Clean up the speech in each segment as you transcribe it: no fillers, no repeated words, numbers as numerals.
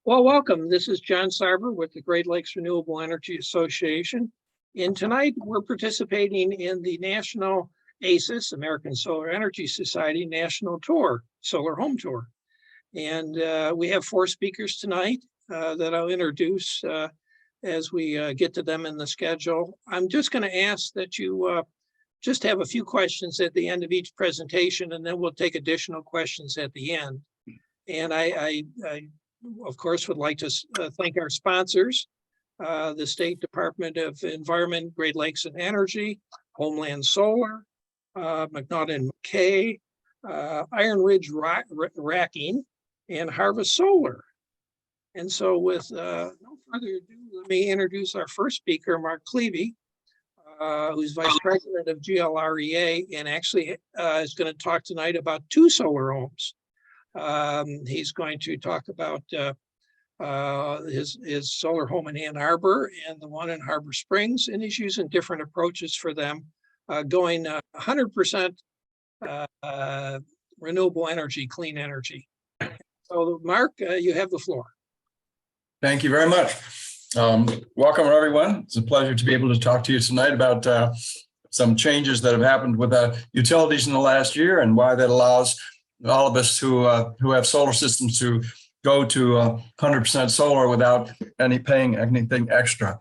Well, welcome. This is John Sarber with the Great Lakes Renewable Energy Association. And tonight we're participating in the National ASES, American Solar Energy Society National Tour, Solar Home Tour. And we have 4 speakers tonight that I'll introduce as we get to them in the schedule. I'm just going to ask that you just have a few questions at the end of each presentation, and then we'll take additional questions at the end. And I of course, would like to thank our sponsors, the State Department of Environment, Great Lakes and Energy, Homeland Solar, McNaught and McKay, Iron Ridge Racking, and Harvest Solar. And so with no further ado, let me introduce our first speaker, Mark Cleavy, who's Vice President of GLREA, and actually is going to talk tonight about 2 solar homes. He's going to talk about his solar home in Ann Arbor and the one in Harbor Springs, and he's using different approaches for them, going 100% renewable energy, clean energy. So Mark, you have the floor. Thank you very much. Welcome everyone. It's a pleasure to be able to talk to you tonight about some changes that have happened with utilities in the last year and why that allows all of us who have solar systems to go to 100% solar without paying anything extra.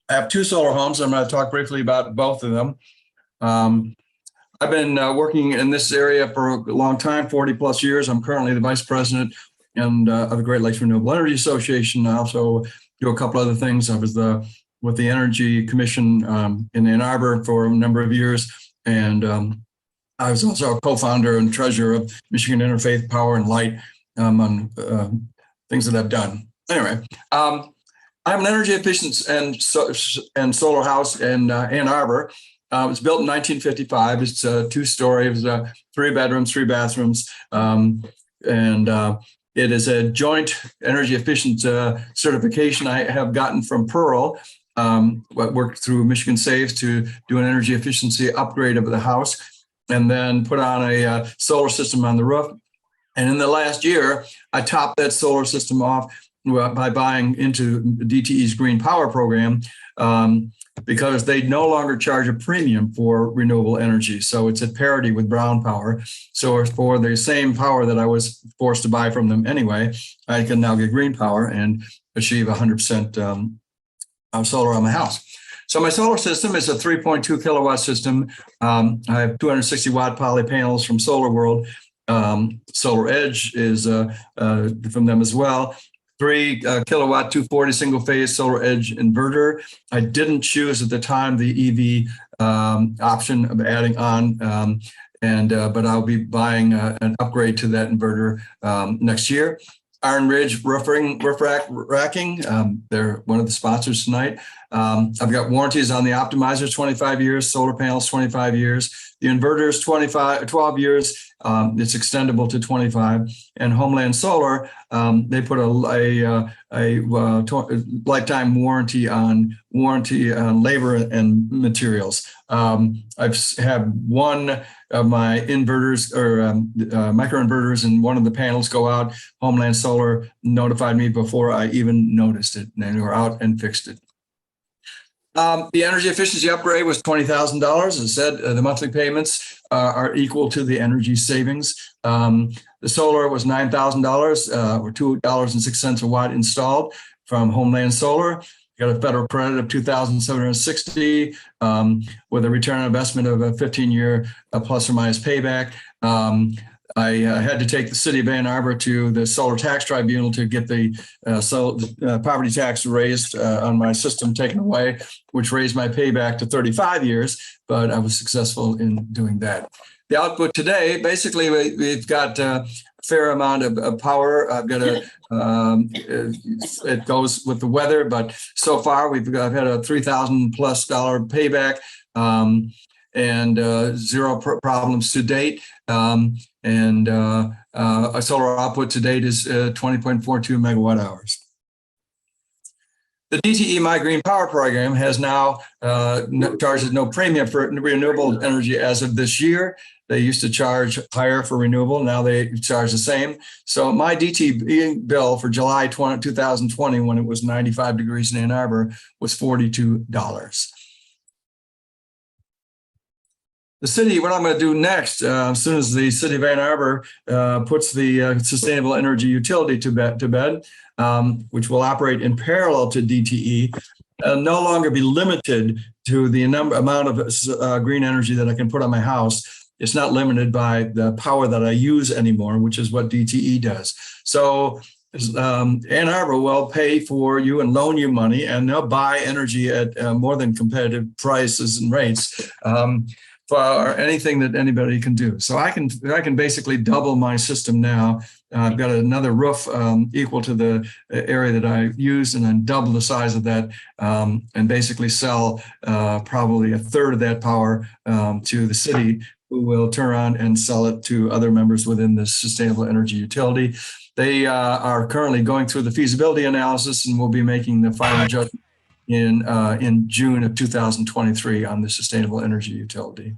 I have 2 solar homes. I'm going to talk briefly about both of them. I've been working in this area for a long time, 40 plus years. I'm currently the vice president of the Great Lakes Renewable Energy Association. I also do a couple other things. I was with the Energy Commission in Ann Arbor for a number of years, and I was also a co-founder and treasurer of Michigan Interfaith Power and Light on things that I've done. Anyway, I'm an energy efficient and solar house in Ann Arbor. It was built in 1955. It's 2-story. It was 3 bedrooms, 3 bathrooms, and it is a joint energy efficient certification I have gotten from Pearl. Worked through Michigan Saves to do an energy efficiency upgrade of the house, and then put on a solar system on the roof. And in the last year, I topped that solar system off by buying into DTE's MiGreen Power program because they no longer charge a premium for renewable energy. So it's at parity with Braun power. So for the same power that I was forced to buy from them anyway, I can now get green power and achieve 100% solar on my house. So my solar system is a 3.2 kilowatt system. I have 260 watt poly panels from Solar World. Solar Edge is from them as well. 3 kilowatt 240 single phase Solar Edge inverter. I didn't choose at the time the EV option of adding on, but I'll be buying an upgrade to that inverter next year. Iron Ridge Racking, they're one of the sponsors tonight. I've got warranties on the optimizers, 25 years, solar panels, 25 years. The inverters, 12 years. It's extendable to 25. And Homeland Solar, they put a lifetime warranty on labor and materials. I've had one of my inverters or microinverters and one of the panels go out. Homeland Solar notified me before I even noticed it, and they were out and fixed it. The energy efficiency upgrade was $20,000. As I said, the monthly payments are equal to the energy savings. The solar was $9,000 or $2.06 a watt installed from Homeland Solar. Got a federal credit of $2,760 with a return on investment of a 15-year plus or minus payback. I had to take the city of Ann Arbor to the solar tax tribunal to get the property tax raised on my system taken away, which raised my payback to 35 years, but I was successful in doing that. The output today, basically, we've got a fair amount of power. I've got it goes with the weather, but so far I've had a $3,000+ payback and 0 problems to date. Our solar output to date is 20.42 megawatt hours. The DTE MiGreen Power program has now charges no premium for renewable energy as of this year. They used to charge higher for renewable. Now they charge the same. So my DTE bill for July 2020, when it was 95 degrees in Ann Arbor, was $42. The city, what I'm going to do next, as soon as the city of Ann Arbor puts the sustainable energy utility to bed, which will operate in parallel to DTE, no longer be limited to the amount of green energy that I can put on my house. It's not limited by the power that I use anymore, which is what DTE does. So Ann Arbor will pay for you and loan you money, and they'll buy energy at more than competitive prices and rates. For anything that anybody can do. So I can basically double my system now. I've got another roof equal to the area that I use, and then double the size of that, and basically sell probably a third of that power to the city, who will turn around and sell it to other members within the sustainable energy utility. They are currently going through the feasibility analysis, and will be making the final judgment in June of 2023 on the sustainable energy utility.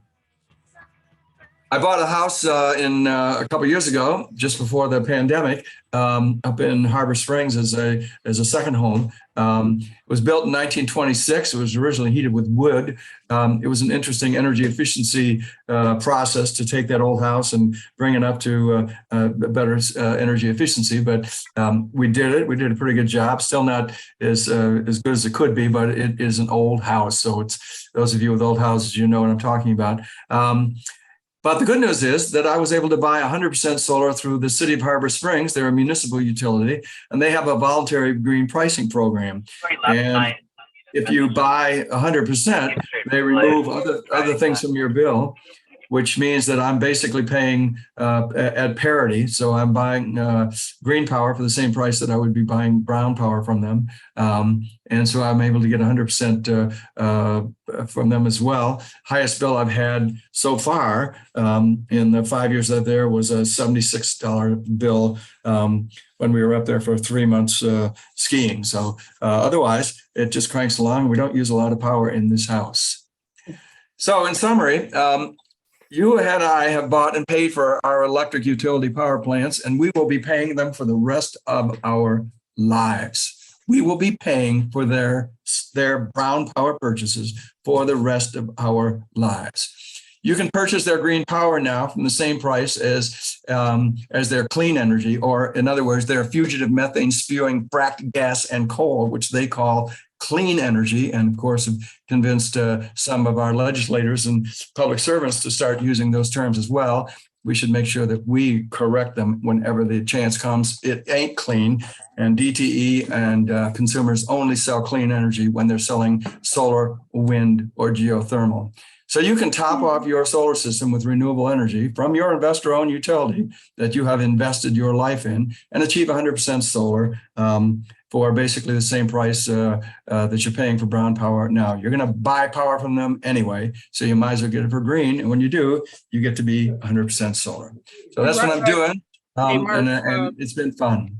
I bought a house a couple of years ago, just before the pandemic, up in Harbor Springs as a second home. It was built in 1926. It was originally heated with wood. It was an interesting energy efficiency process to take that old house and bring it up to better energy efficiency. But we did it. We did a pretty good job. Still not as good as it could be, but it is an old house. So it's, those of you with old houses, you know what I'm talking about. But the good news is that I was able to buy 100% solar through the city of Harbor Springs. They're a municipal utility, and they have a voluntary green pricing program. And if you buy 100%, they remove other things from your bill, which means that I'm basically paying at parity. So I'm buying green power for the same price that I would be buying brown power from them. And so I'm able to get 100% from them as well. Highest bill I've had so far in the 5 years that there was a $76 bill when we were up there for 3 months skiing. So otherwise, it just cranks along. We don't use a lot of power in this house. So in summary, you and I have bought and paid for our electric utility power plants, and we will be paying them for the rest of our lives. We will be paying for their brown power purchases for the rest of our lives. You can purchase their green power now from the same price as their clean energy, or in other words, their fugitive methane spewing fracked gas and coal, which they call clean energy, and of course have convinced some of our legislators and public servants to start using those terms as well. We should make sure that we correct them whenever the chance comes. It ain't clean, and DTE and consumers only sell clean energy when they're selling solar, wind, or geothermal. So you can top off your solar system with renewable energy from your investor-owned utility that you have invested your life in, and achieve 100% solar for basically the same price that you're paying for brown power now. You're going to buy power from them anyway, so you might as well get it for green. And when you do, you get to be 100% solar. So that's what I'm doing, and it's been fun.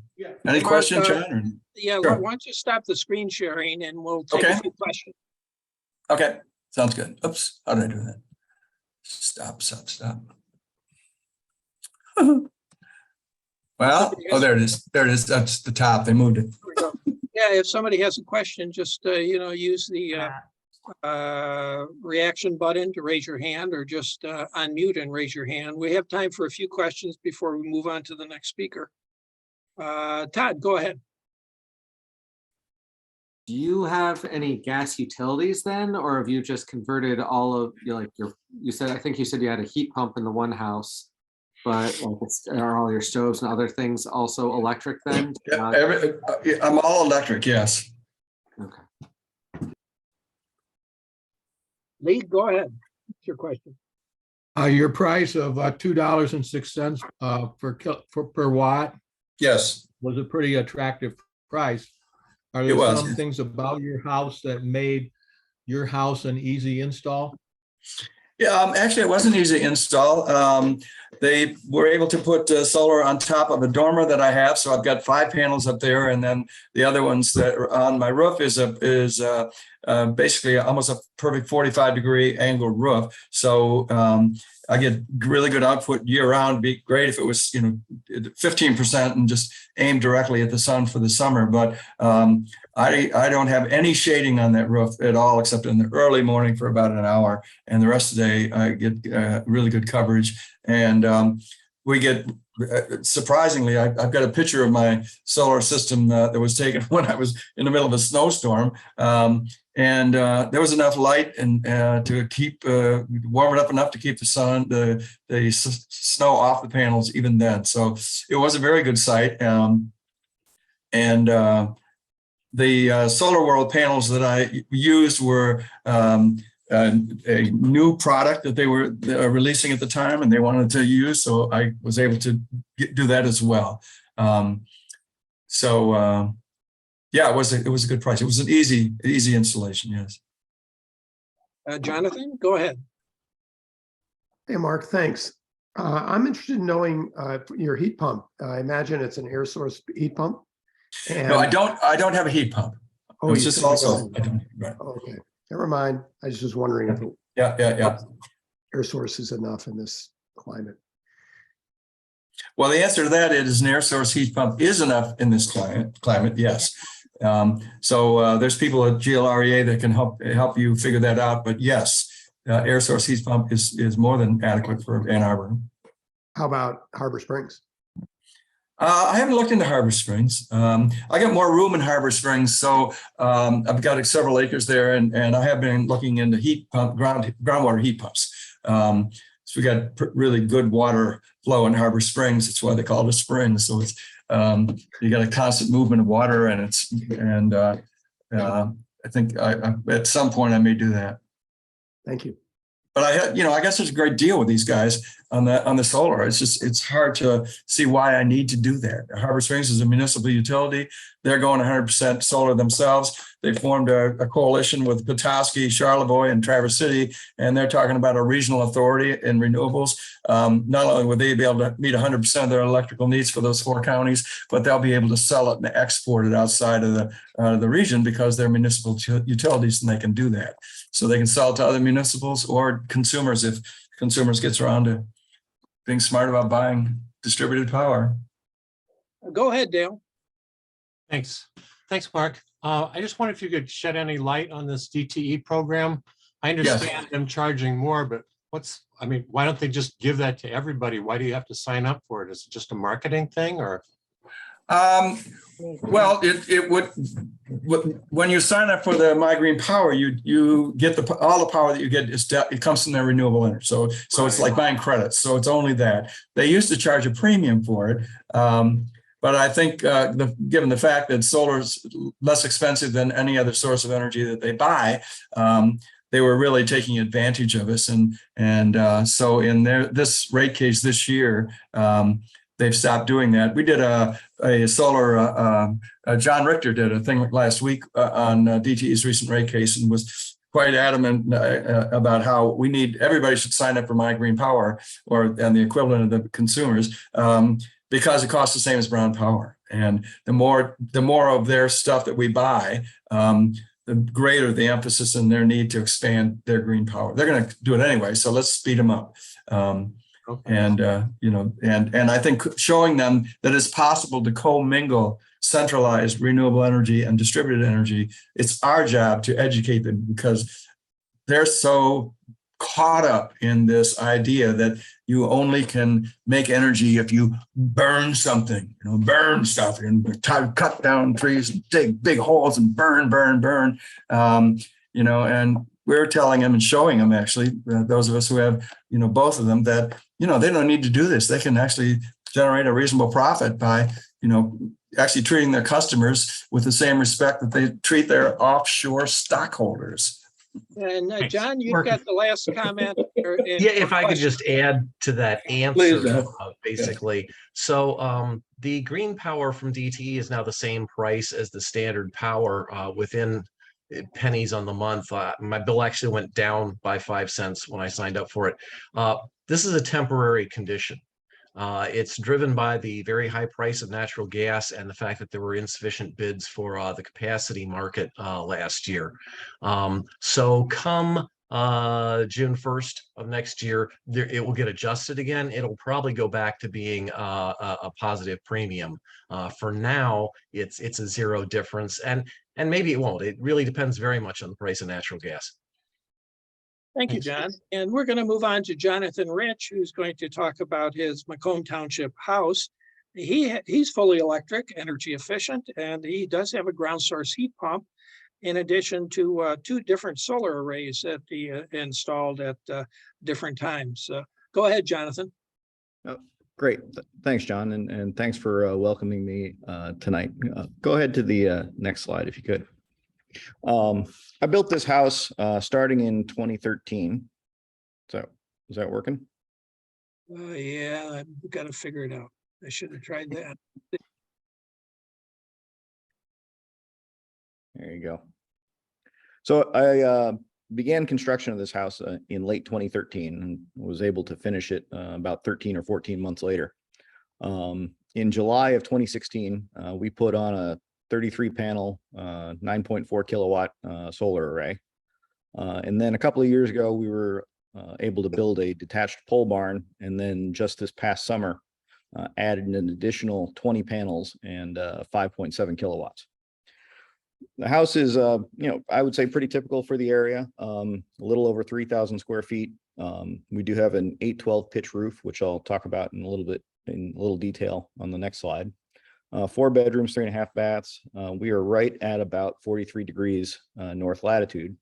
Any questions, John? Yeah, sure. Why don't you stop the screen sharing and we'll take a few questions. Okay, sounds good. Oops, how did I do that? Stop. Well, oh, there it is. There it is. That's the top. They moved it. Yeah, if somebody has a question, just use the reaction button to raise your hand, or just unmute and raise your hand. We have time for a few questions before we move on to the next speaker. Todd, go ahead. Do you have any gas utilities then, or have you just converted all of you said, I think you said you had a heat pump in the one house, but are all your stoves and other things also electric then? Yeah, I'm all electric, yes. Okay. Lee, go ahead. What's your question? Your price of $2.06 per watt. Yes. Was a pretty attractive price. Are there some things about your house that made your house an easy install? Yeah, actually, it wasn't easy to install. They were able to put solar on top of a dormer that I have, so I've got 5 panels up there, and then the other ones that are on my roof is basically almost a perfect 45-degree angle roof. So I get really good output year round. Be great if it was 15% and just aimed directly at the sun for the summer, but I don't have any shading on that roof at all, except in the early morning for about an hour. And the rest of the day, I get really good coverage. And we get, surprisingly, I've got a picture of my solar system that was taken when I was in the middle of a snowstorm. And there was enough light and to keep warm it up enough to keep the snow off the panels even then. So it was a very good site. The Solar World panels that I used were a new product that they were releasing at the time, and they wanted to use, so I was able to do that as well. Yeah, it was a good price. It was an easy installation. Yes. Jonathan, go ahead. Hey, Mark, thanks. I'm interested in knowing your heat pump. I imagine it's an air source heat pump. And, No, I don't have a heat pump. Oh, it's you just said you also. don't. Right. Okay, never mind. I was just wondering if Yeah. air source is enough in this climate. Well, the answer to that is an air source heat pump is enough in this climate. Yes. So there's people at GLREA that can help you figure that out. But yes, air source heat pump is more than adequate for Ann Arbor. How about Harbor Springs? I haven't looked into Harbor Springs. I got more room in Harbor Springs, so I've got several acres there, and I have been looking into heat pump groundwater heat pumps. So we got really good water flow in Harbor Springs. That's why they call it a spring. So it's you got a constant movement of water, and I think at some point I may do that. Thank you. But I guess there's a great deal with these guys on the solar. It's hard to see why I need to do that. Harbor Springs is a municipal utility. They're going 100% solar themselves. They formed a coalition with Petoskey, Charlevoix, and Traverse City, and they're talking about a regional authority in renewables. Not only will they be able to meet 100% of their electrical needs for those 4 counties, but they'll be able to sell it and export it outside of the region because they're municipal utilities and they can do that. So they can sell it to other municipals or consumers if consumers gets around to being smart about buying distributed power. Go ahead, Dale. Thanks, Mark. I just wonder if you could shed any light on this DTE program. I understand them charging more, but why don't they just give that to everybody? Why do you have to sign up for it? Is it just a marketing thing, or? Well, it would, when you sign up for the MiGreen Power, you get all the power that you get it comes from their renewable energy. So it's like buying credits. So it's only that. They used to charge a premium for it. But I think given the fact that solar is less expensive than any other source of energy that they buy, they were really taking advantage of us. And so in this rate case this year, they've stopped doing that. We did a solar, John Richter did a thing last week on DTE's recent rate case and was quite adamant about how everybody should sign up for MiGreen Power and the equivalent of the consumers because it costs the same as Brown Power. And the more of their stuff that we buy, the greater the emphasis in their need to expand their green power. They're going to do it anyway, so let's speed them up. Okay. And I think showing them that it's possible to commingle centralized renewable energy and distributed energy, it's our job to educate them because they're so caught up in this idea that you only can make energy if you burn something, burn stuff and cut down trees and dig big holes and burn. And we're telling them and showing them actually, those of us who have, both of them that, they don't need to do this. They can actually generate a reasonable profit by, actually treating their customers with the same respect that they treat their offshore stockholders. And John, you've got the last comment. Yeah, if I could just add to that answer, Please, basically. So the green power from DTE is now the same price as the standard power within pennies on the month. My bill actually went down by 5 cents when I signed up for it. This is a temporary condition. It's driven by the very high price of natural gas and the fact that there were insufficient bids for the capacity market last year. So come June 1st of next year, it will get adjusted again. It'll probably go back to being a positive premium. For now, it's a zero difference, and maybe it won't. It really depends very much on the price of natural gas. Thank you, Thanks. John. And we're going to move on to Jonathan Rich, who's going to talk about his Macomb Township house. He's fully electric, energy efficient, and he does have a ground source heat pump in addition to 2 different solar arrays that he installed at different times. Go ahead, Jonathan. Great. Thanks, John. And thanks for welcoming me tonight. Go ahead to the next slide, if you could. I built this house starting in 2013. So is that working? Yeah, I've got to figure it out. I should have tried that. There you go. So I began construction of this house in late 2013 and was able to finish it about 13 or 14 months later. In July of 2016, we put on a 33 panel, 9.4 kilowatt solar array. And then a couple of years ago, we were able to build a detached pole barn. And then just this past summer, added an additional 20 panels and 5.7 kilowatts. The house is, I would say pretty typical for the area, a little over 3,000 square feet. We do have an 812 pitch roof, which I'll talk about in a little detail on the next slide. 4 bedrooms, 3.5 baths. We are right at about 43 degrees north latitude.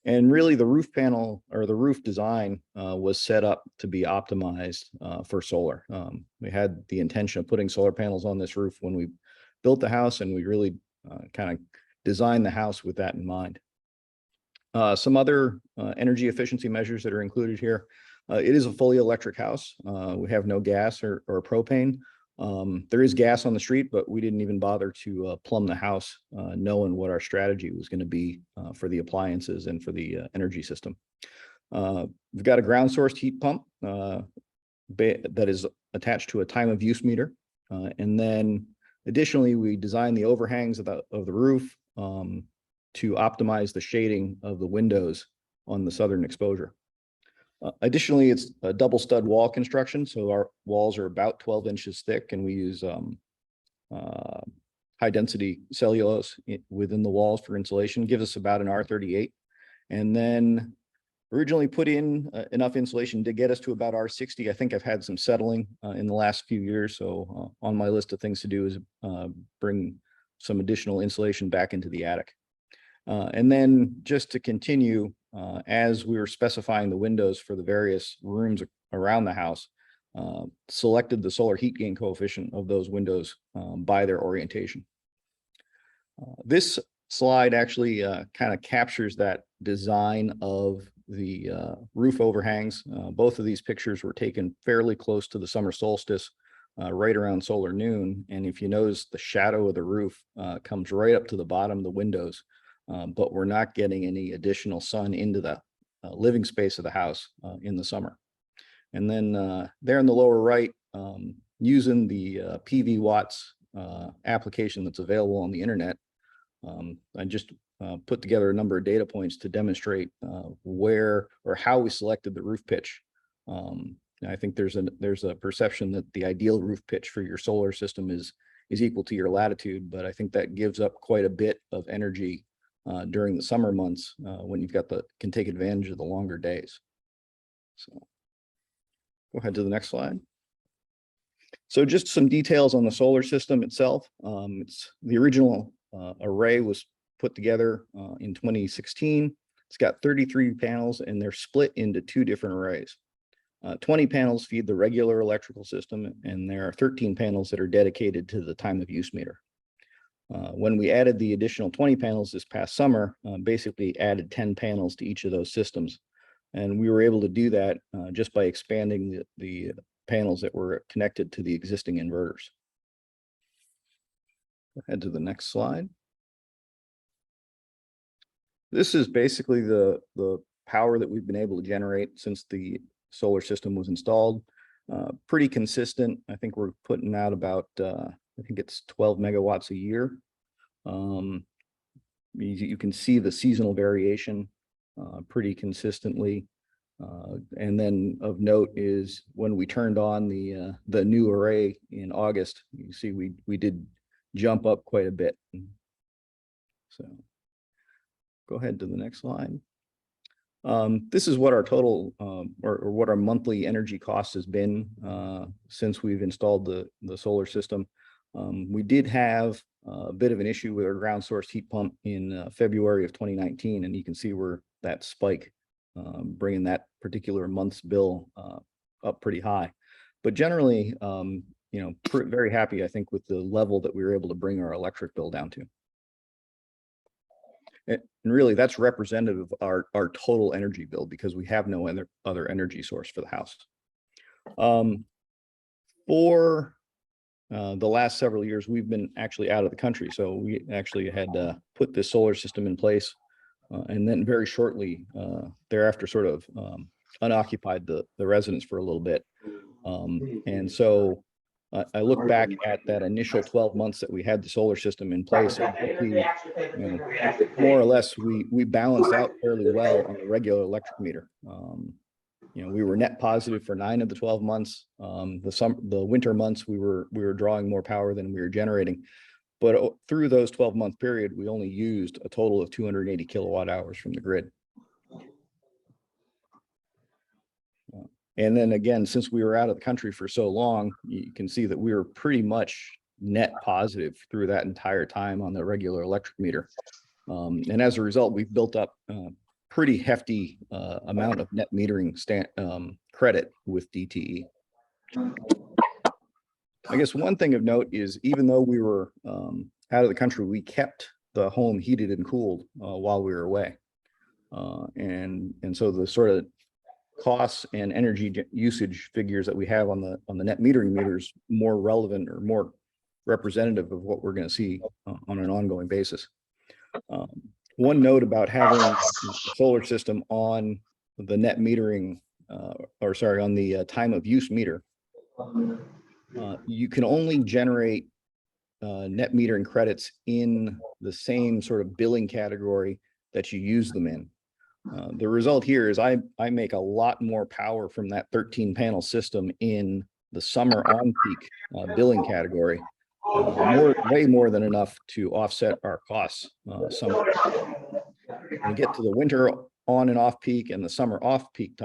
And really the roof panel or the roof design was set up to be optimized for solar. We had the intention of putting solar panels on this roof when we built the house, and we really kind of designed the house with that in mind. Some other energy efficiency measures that are included here. It is a fully electric house. We have no gas or propane. There is gas on the street, but we didn't even bother to plumb the house, knowing what our strategy was going to be for the appliances and for the energy system. We've got a ground sourced heat pump that is attached to a time of use meter. And then additionally, we designed the overhangs of the roof to optimize the shading of the windows on the southern exposure. Additionally, it's a double stud wall construction. So our walls are about 12 inches thick, and we use high density cellulose within the walls for insulation. Gives us about an R38. And then originally put in enough insulation to get us to about R60. I think I've had some settling in the last few years. So on my list of things to do is bring some additional insulation back into the attic. And then just to continue, as we were specifying the windows for the various rooms around the house, selected the solar heat gain coefficient of those windows by their orientation. This slide actually kind of captures that design of the roof overhangs. Both of these pictures were taken fairly close to the summer solstice, right around solar noon. And if you notice, the shadow of the roof comes right up to the bottom of the windows. But we're not getting any additional sun into the living space of the house in the summer. And then there in the lower right, using the PV Watts application that's available on the internet, I just put together a number of data points to demonstrate where or how we selected the roof pitch. I think there's a perception that the ideal roof pitch for your solar system is equal to your latitude, but I think that gives up quite a bit of energy during the summer months when you've got can take advantage of the longer days. So go ahead to the next slide. So just some details on the solar system itself. It's the original array was put together in 2016. It's got 33 panels, and they're split into 2 different arrays. 20 panels feed the regular electrical system, and there are 13 panels that are dedicated to the time of use meter. When we added the additional 20 panels this past summer, basically added 10 panels to each of those systems. And we were able to do that just by expanding the panels that were connected to the existing inverters. Head to the next slide. This is basically the power that we've been able to generate since the solar system was installed. Pretty consistent. I think we're putting out about, I think it's 12 megawatts a year. You can see the seasonal variation pretty consistently. And then of note is when we turned on the new array in August, you see we did jump up quite a bit. So go ahead to the next slide. This is what our total or what our monthly energy cost has been since we've installed the solar system. We did have a bit of an issue with our ground source heat pump in February of 2019, and you can see where that spike bringing that particular month's bill up pretty high. But generally, very happy, I think, with the level that we were able to bring our electric bill down to. And really, that's representative of our total energy bill because we have no other energy source for the house. For the last several years, we've been actually out of the country. So we actually had put this solar system in place and then very shortly thereafter sort of unoccupied the residence for a little bit. And so I look back at that initial 12 months that we had the solar system in place. And more or less, we balanced out fairly well on the regular electric meter. We were net positive for 9 of the 12 months. The winter months, we were drawing more power than we were generating. But through those 12-month period, we only used a total of 280 kilowatt hours from the grid. And then again, since we were out of the country for so long, you can see that we were pretty much net positive through that entire time on the regular electric meter. And as a result, we've built up a pretty hefty amount of net metering credit with DTE. I guess one thing of note is even though we were out of the country, we kept the home heated and cooled while we were away. And so the sort of costs and energy usage figures that we have on the net metering meters more relevant or more representative of what we're going to see on an ongoing basis. One note about having a solar system on the net metering on the time of use meter, you can only generate net metering credits in the same sort of billing category that you use them in. The result here is I make a lot more power from that 13 panel system in the summer on peak billing category, way more than enough to offset our costs. When you get to the winter on and off peak and the summer off peak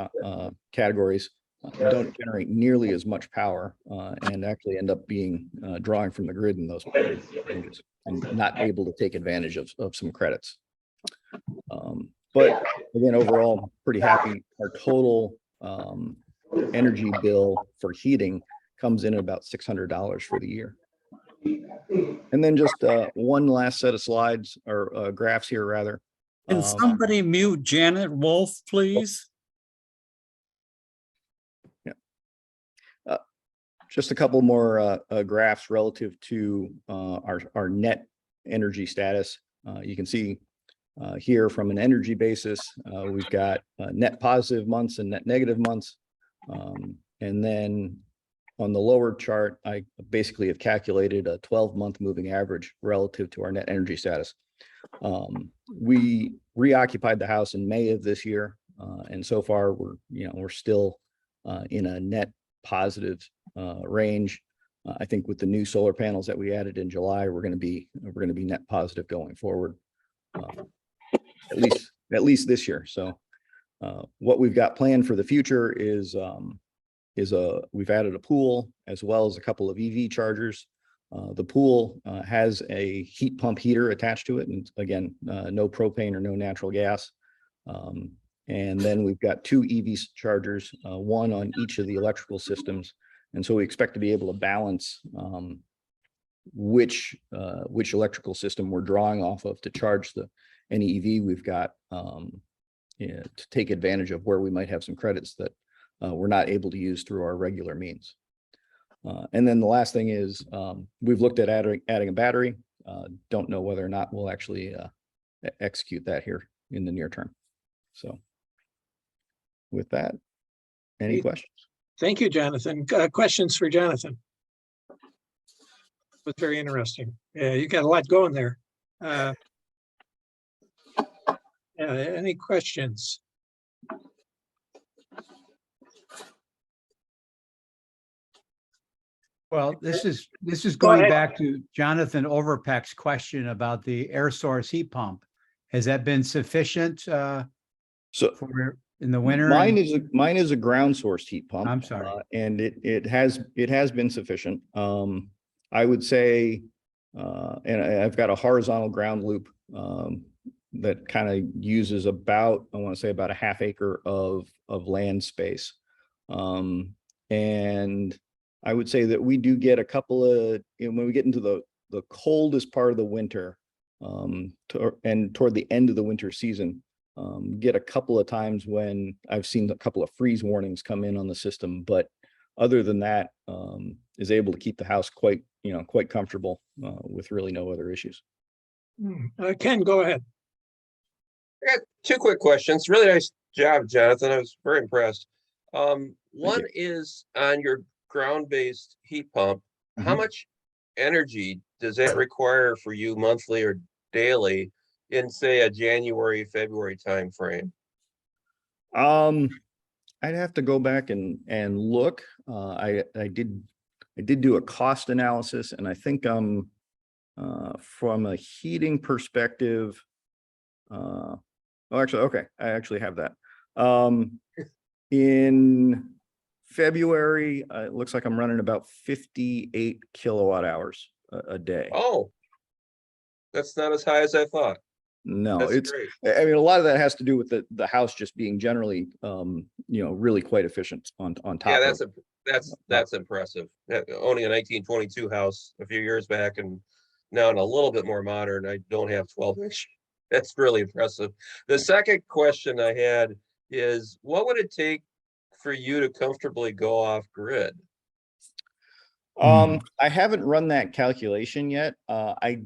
categories, don't generate nearly as much power and actually end up being drawing from the grid in those ranges and not able to take advantage of some credits. But again, overall, pretty happy. Our total energy bill for heating comes in at about $600 for the year. And then just one last set of slides or graphs here, rather. Can somebody mute Janet Wolf, please? Yeah. Just a couple more graphs relative to our net energy status. You can see here from an energy basis, we've got net positive months and net negative months. And then on the lower chart, I basically have calculated a 12-month moving average relative to our net energy status. We reoccupied the house in May of this year. And so far we're still in a net positive range. I think with the new solar panels that we added in July, we're going to be net positive going forward. At least this year. So what we've got planned for the future is we've added a pool as well as a couple of EV chargers. The pool has a heat pump heater attached to it, and again, no propane or no natural gas. And then we've got 2 EV chargers, one on each of the electrical systems, and so we expect to be able to balance which electrical system we're drawing off of to charge any EV we've got to take advantage of where we might have some credits that we're not able to use through our regular means. And then the last thing is we've looked at adding a battery. Don't know whether or not we'll actually execute that here in the near term. So with that, any Hey, questions? Thank you, Jonathan. Questions for Jonathan? Was very interesting. Yeah, you got a lot going there. Any questions? Well, this is Go going ahead. back to Jonathan Overpeck's question about the air source heat pump. Has that been sufficient So for in the winter? mine is a ground source heat pump. I'm sorry. And it has been sufficient. I would say, and I've got a horizontal ground loop that kind of uses about, I want to say about a half acre of land space. And I would say that we do get a couple of, when we get into the coldest part of the winter, and toward the end of the winter season, get a couple of times when I've seen a couple of freeze warnings come in on the system, but other than that, is able to keep the house quite comfortable with really no other issues. Ken, go ahead. I got two quick questions. Really nice job, Jonathan. I was very impressed. One is on your ground-based heat pump. How much energy does that require for you monthly or daily in, say, a January, February timeframe? I'd have to go back and look. I did do a cost analysis, and I think from a heating perspective, actually, okay, I actually have that. In February, it looks like I'm running about 58 kilowatt hours a day. Oh, that's not as high as I thought. No, That's it's great. I mean, a lot of that has to do with the house just being generally really quite efficient on top. Yeah, that's impressive. Owning a 1922 house a few years back, and now in a little bit more modern, I don't have 12-inch. That's really impressive. The second question I had is, what would it take for you to comfortably go off grid? I haven't run that calculation yet. I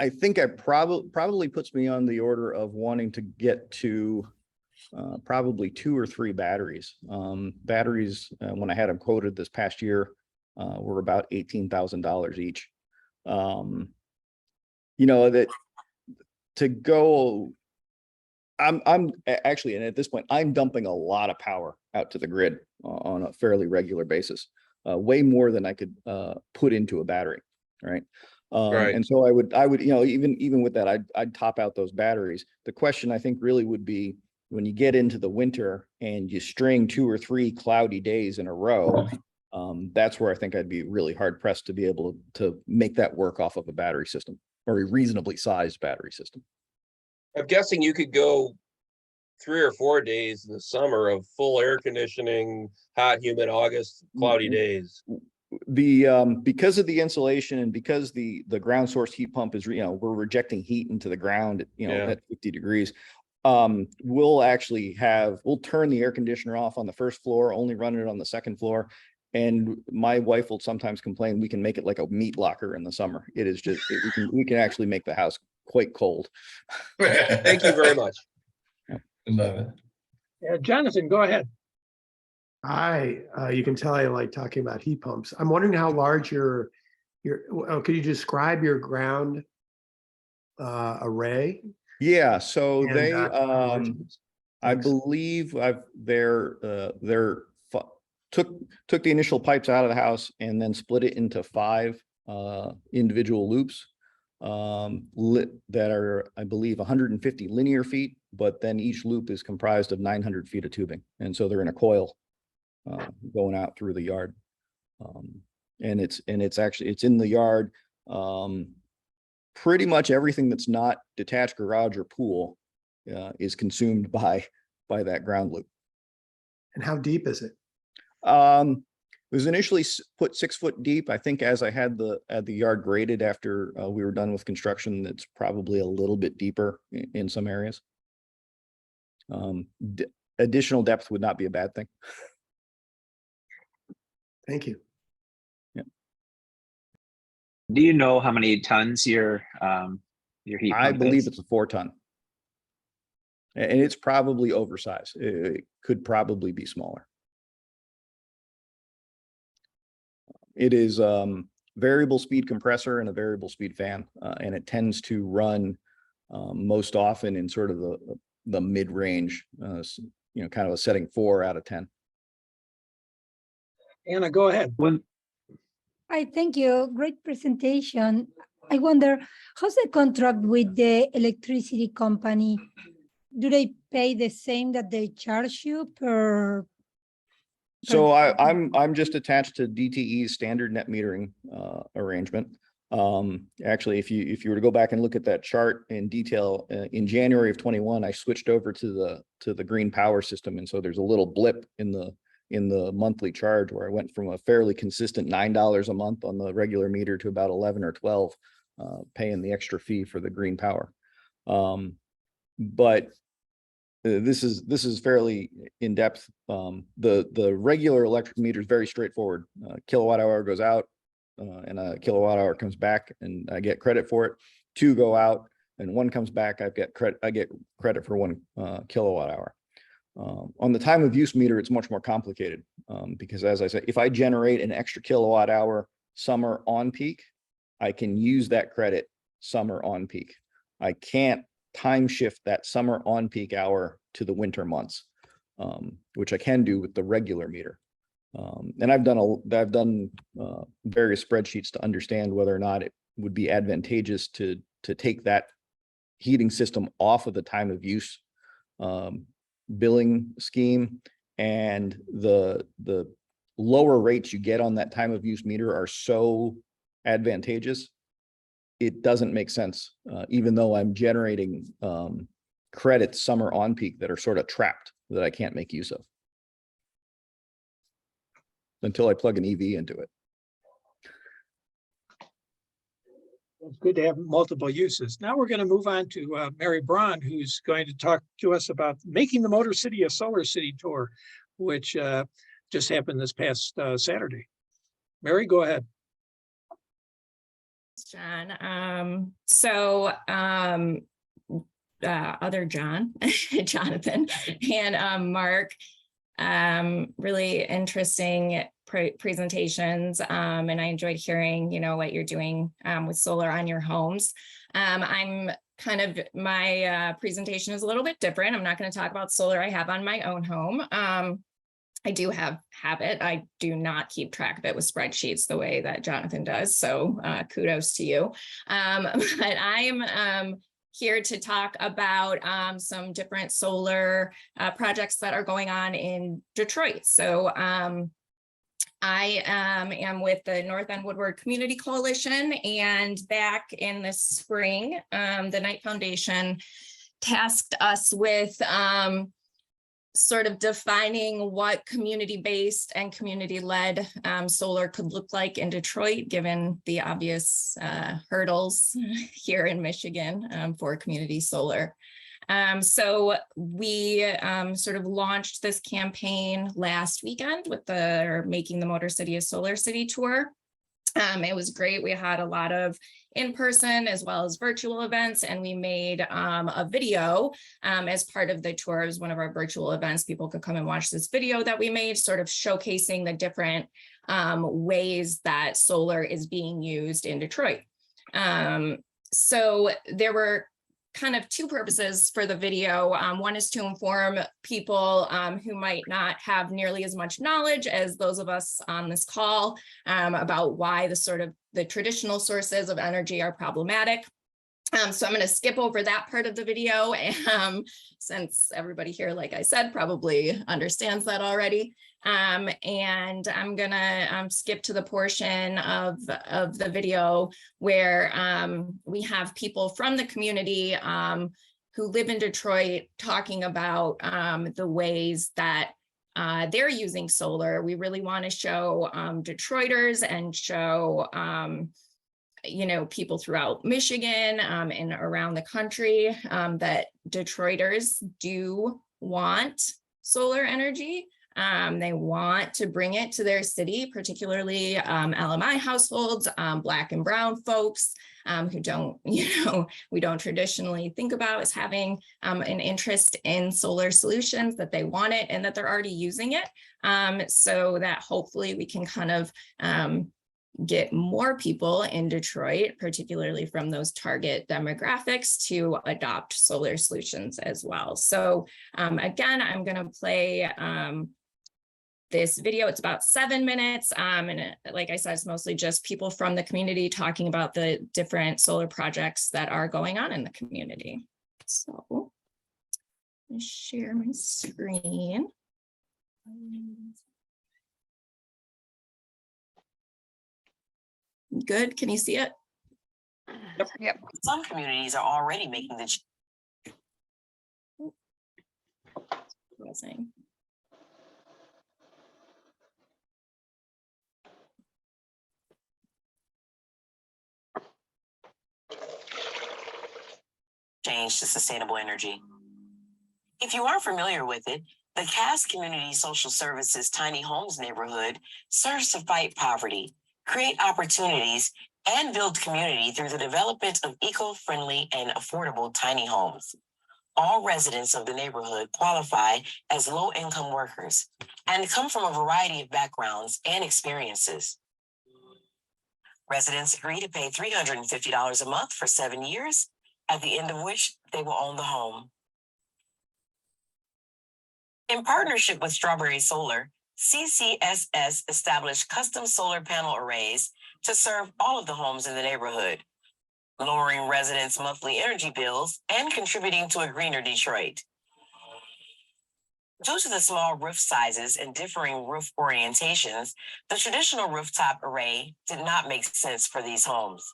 think I probably puts me on the order of wanting to get to probably 2 or 3 batteries. Batteries, when I had them quoted this past year, were about $18,000 each. That to go, I'm actually, and at this point, I'm dumping a lot of power out to the grid on a fairly regular basis, way more than I could put into a battery, right? Right. And so I would, even with that, I'd top out those batteries. The question I think really would be when you get into the winter and you string 2 or 3 cloudy days in a row, that's where I think I'd be really hard pressed to be able to make that work off of a battery system or a reasonably sized battery system. I'm guessing you could go 3 or 4 days in the summer of full air conditioning, hot, humid August, cloudy days. Because of the insulation and because the ground source heat pump is, we're rejecting heat into the ground, at 50 degrees. We'll turn the air conditioner off on the first floor, only run it on the second floor. And my wife will sometimes complain we can make it like a meat locker in the summer. It is just, we can actually make the house quite cold. Thank you very much. Love it. Jonathan, go ahead. You can tell I like talking about heat pumps. I'm wondering how large could you describe your ground array? Yeah, so And, they, how large it is? I Thanks. believe took the initial pipes out of the house and then split it into 5 individual loops that are, I believe, 150 linear feet, but then each loop is comprised of 900 feet of tubing. And so they're in a coil going out through the yard. And it's in the yard. Pretty much everything that's not detached garage or pool is consumed by that ground loop. And how deep is it? It was initially put 6 foot deep. I think as I had the yard graded after we were done with construction, it's probably a little bit deeper in some areas. Additional depth would not be a bad thing. Thank you. Do you know how many tons your your heat I pump believe is? it's a 4-ton. And it's probably oversized. It could probably be smaller. It is variable speed compressor and a variable speed fan, and it tends to run most often in sort of the mid-range, kind of a setting 4 out of 10. Anna, go ahead. Hi, thank you. Great presentation. I wonder, how's the contract with the electricity company? Do they pay the same that they charge you per? So I'm just attached to DTE's standard net metering arrangement. Actually, if you were to go back and look at that chart in detail, in January of 21, I switched over to the green power system, and so there's a little blip in the monthly charge where I went from a fairly consistent $9 a month on the regular meter to about 11 or 12, paying the extra fee for the green power. But this is fairly in depth. The regular electric meter is very straightforward. Kilowatt hour goes out, and a kilowatt hour comes back, and I get credit for it. 2 go out, and 1 comes back. I get credit for 1 kilowatt hour. On the time of use meter, it's much more complicated because, as I said, if I generate an extra kilowatt hour summer on peak, I can use that credit summer on peak. I can't time shift that summer on peak hour to the winter months, which I can do with the regular meter. And I've done various spreadsheets to understand whether or not it would be advantageous to take that heating system off of the time of use billing scheme, and the lower rates you get on that time of use meter are so advantageous, it doesn't make sense, even though I'm generating credits summer on peak that are sort of trapped that I can't make use of until I plug an EV into it. It's good to have multiple uses. Now we're going to move on to Mary Braun, who's going to talk to us about making the Motor City a Solar City tour, which just happened this past Saturday. Mary, go ahead. John. Other John, Jonathan, and Mark, really interesting presentations, and I enjoyed hearing, what you're doing with solar on your homes. I'm kind of, my presentation is a little bit different. I'm not going to talk about solar I have on my own home. I do have it. I do not keep track of it with spreadsheets the way that Jonathan does. So kudos to you. But I'm here to talk about some different solar projects that are going on in Detroit. So I am with the North End Woodward Community Coalition, and back in the spring, the Knight Foundation tasked us with sort of defining what community-based and community-led solar could look like in Detroit, given the obvious hurdles here in Michigan for community solar. So we sort of launched this campaign last weekend with the Making the Motor City a Solar City tour. It was great. We had a lot of in-person as well as virtual events, and we made a video as part of the tour. It was one of our virtual events. People could come and watch this video that we made, sort of showcasing the different ways that solar is being used in Detroit. So there were kind of 2 purposes for the video. One is to inform people who might not have nearly as much knowledge as those of us on this call about why the traditional sources of energy are problematic. So I'm going to skip over that part of the video, since everybody here, like I said, probably understands that already. And I'm going to skip to the portion of the video where we have people from the community who live in Detroit talking about the ways that they're using solar. We really want to show Detroiters and show people throughout Michigan and around the country that Detroiters do want solar energy. They want to bring it to their city, particularly LMI households, Black and Brown folks who don't, we don't traditionally think about as having an interest in solar solutions, that they want it and that they're already using it. So that hopefully we can kind of get more people in Detroit, particularly from those target demographics, to adopt solar solutions as well. So again, I'm going to play this video. It's about 7 minutes. And like I said, it's mostly just people from the community talking about the different solar projects that are going on in the community. So let me share my screen. Good, can you see it? Yep. Some communities are already making the change to sustainable energy. If you aren't familiar with it, the Cass Community Social Services Tiny Homes neighborhood serves to fight poverty, create opportunities, and build community through the development of eco-friendly and affordable tiny homes. All residents of the neighborhood qualify as low-income workers and come from a variety of backgrounds and experiences. Residents agree to pay $350 a month for 7 years, at the end of which they will own the home. In partnership with Strawberry Solar, CCSS established custom solar panel arrays to serve all of the homes in the neighborhood, lowering residents' monthly energy bills and contributing to a greener Detroit. Due to the small roof sizes and differing roof orientations, the traditional rooftop array did not make sense for these homes.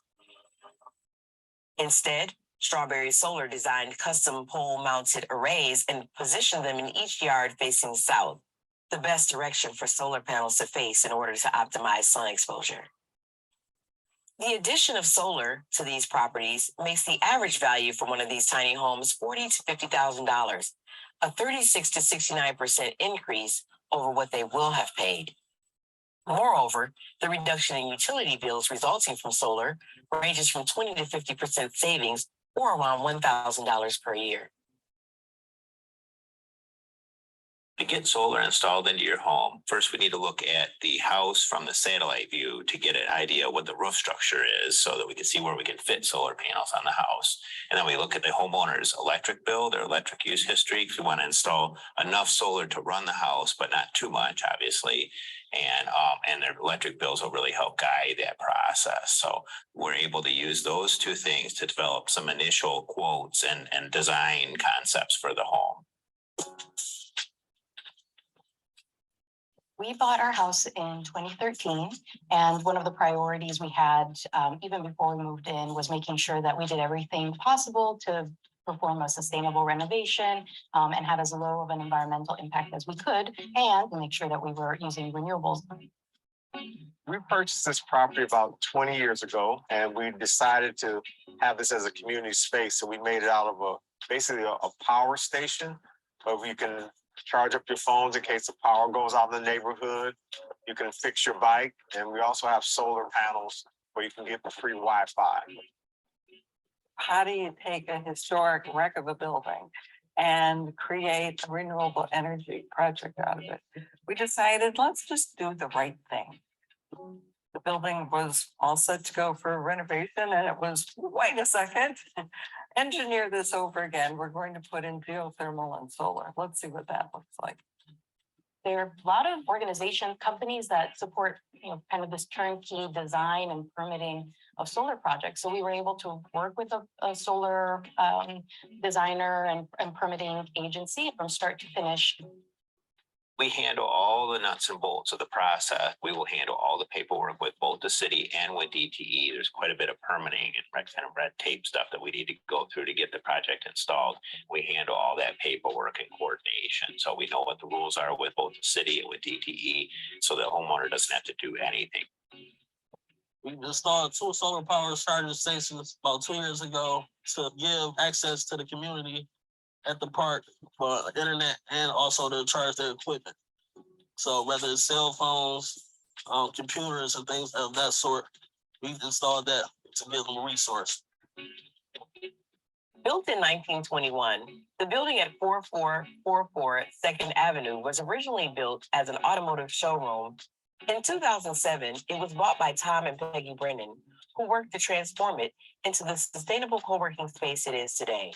Instead, Strawberry Solar designed custom pole-mounted arrays and positioned them in each yard facing south, the best direction for solar panels to face in order to optimize sun exposure. The addition of solar to these properties makes the average value for one of these tiny homes $40,000 to $50,000, a 36 to 69% increase over what they will have paid. Moreover, the reduction in utility bills resulting from solar ranges from 20 to 50% savings, or around $1,000 per year. To get solar installed into your home, first we need to look at the house from the satellite view to get an idea what the roof structure is so that we can see where we can fit solar panels on the house. And then we look at the homeowner's electric bill, their electric use history, because we want to install enough solar to run the house, but not too much, obviously. And their electric bills will really help guide that process. So we're able to use those two things to develop some initial quotes and design concepts for the home. We bought our house in 2013, and one of the priorities we had, even before we moved in, was making sure that we did everything possible to perform a sustainable renovation and have as low of an environmental impact as we could, and make sure that we were using renewables. We purchased this property about 20 years ago, and we decided to have this as a community space. So we made it out of basically a power station where you can charge up your phones in case the power goes out in the neighborhood. You can fix your bike, and we also have solar panels where you can get the free Wi-Fi. How do you take a historic wreck of a building and create a renewable energy project out of it? We decided, let's just do the right thing. The building was all set to go for renovation, and it was, wait a second, engineer this over again. We're going to put in geothermal and solar. Let's see what that looks like. There are a lot of organization companies that support, kind of this turnkey design and permitting of solar projects. So we were able to work with a solar designer and permitting agency from start to finish. We handle all the nuts and bolts of the process. We will handle all the paperwork with both the city and with DTE. There's quite a bit of permitting and kind of red tape stuff that we need to go through to get the project installed. We handle all that paperwork and coordination. So we know what the rules are with both the city and with DTE, so the homeowner doesn't have to do anything. We installed 2 solar power charging stations about 2 years ago to give access to the community at the park for internet and also to charge their equipment. So whether it's cell phones, computers and things of that sort, we've installed that to give them a resource. Built in 1921, the building at 4444 2nd Avenue was originally built as an automotive showroom. In 2007, it was bought by Tom and Peggy Brennan, who worked to transform it into the sustainable co-working space it is today.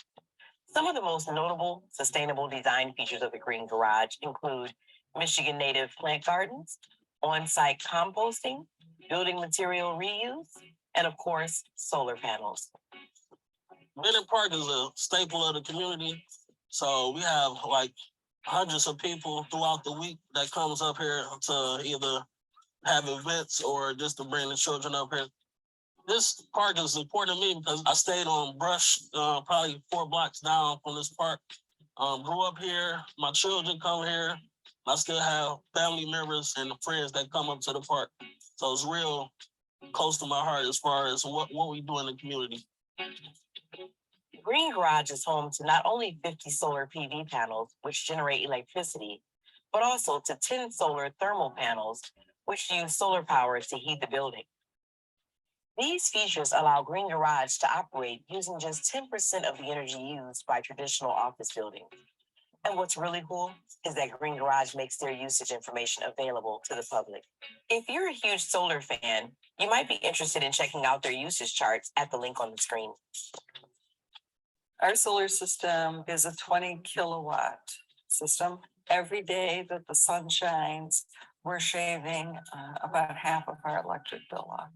Some of the most notable sustainable design features of the Green Garage include Michigan native plant gardens, on-site composting, building material reuse, and of course, solar panels. Bennett Park is a staple of the community. So we have like hundreds of people throughout the week that comes up here to either have events or just to bring the children up here. This park is important to me because I stayed on Brush, probably 4 blocks down from this park. Grew up here, my children come here. I still have family members and friends that come up to the park. So it's real close to my heart as far as what we do in the community. Green Garage is home to not only 50 solar PV panels, which generate electricity, but also to 10 solar thermal panels, which use solar power to heat the building. These features allow Green Garage to operate using just 10% of the energy used by traditional office buildings. And what's really cool is that Green Garage makes their usage information available to the public. If you're a huge solar fan, you might be interested in checking out their usage charts at the link on the screen. Our solar system is a 20 kilowatt system. Every day that the sun shines, we're shaving about half of our electric bill off.